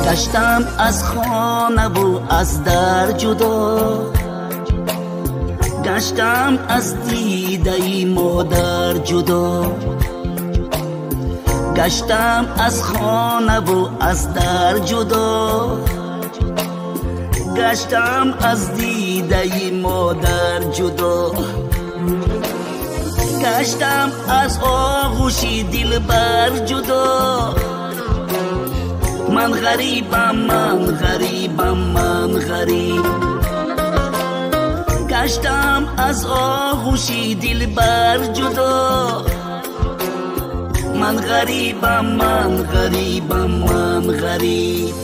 گشتم از خانه و از در جدا، گشتم از دیده مادر جدا، گشتم از خانه و از در جدا، گشتم از دیده مادر جدا، گشتم از آغوش دلبر جدا. من غریبم، من غریبم، من غریب، گشتم از آغوش دلبر جدا. من غریبم، من غریبم، من غریب.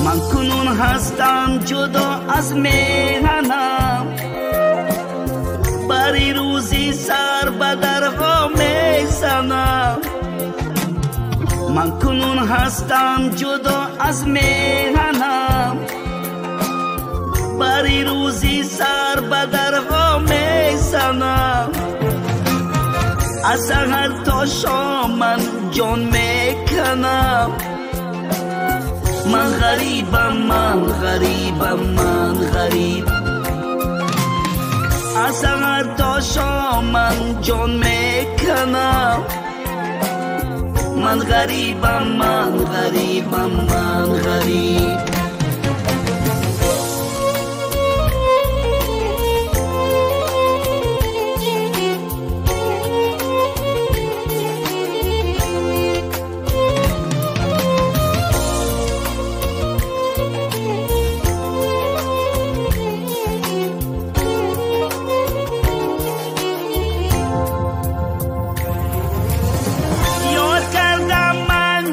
من کنون هستم جدا از میهنم، بری روزی سر به درها میزنم. من کنون هستم جدا از میهنم، بری روزی سر به درها میزنم. از سحر تا شام من جان میکنم. من غریبم، من غریبم، من غریب، از سحر تا شام من جان میکنم. من غریبم، من غریبم، من غریب.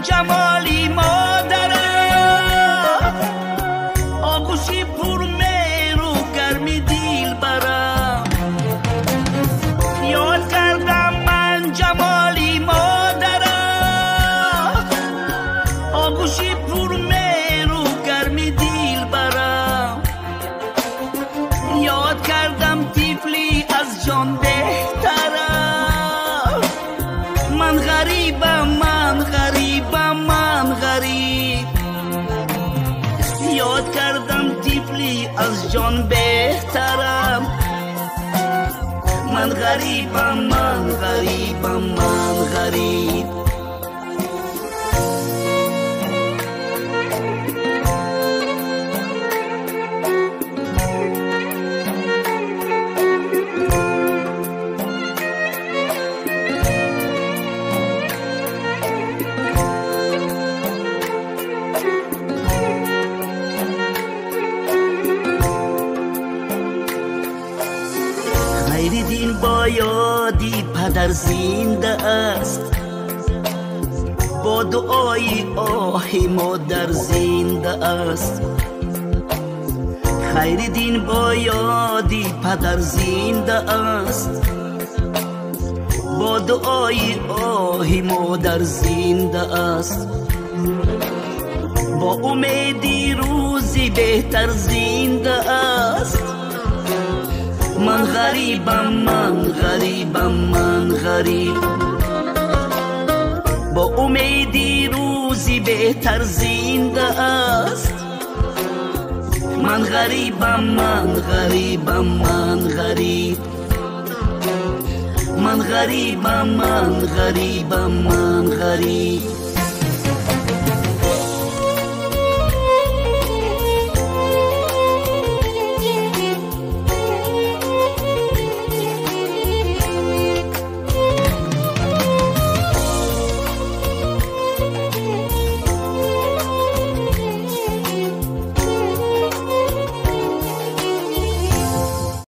جمالی مادرم، آغوشی پر مهر و گرمی دلبرم. یاد کردم من جمالی مادرم، آغوشی پر مهر و گرمی دلبرم. یاد کردم طفلی از جان بهترم. من غریبم، من غریبم، من غریب. یاد کردم طفلی از جان بهترم. من غریبم، من غریبم، من غریب. خیرالدین با یادی پدر زنده است، با دعای آه مادر زنده است. خیرالدین با یادی پدر زنده است، با دعای آه مادر زنده است. با امیدی روزی بهتر زنده است. من غریبم، من غریبم، من غریب، با امیدی روزی بهتر زنده است. من غریبم، من غریبم، من غریب، من غریبم، من غریبم، من غریب.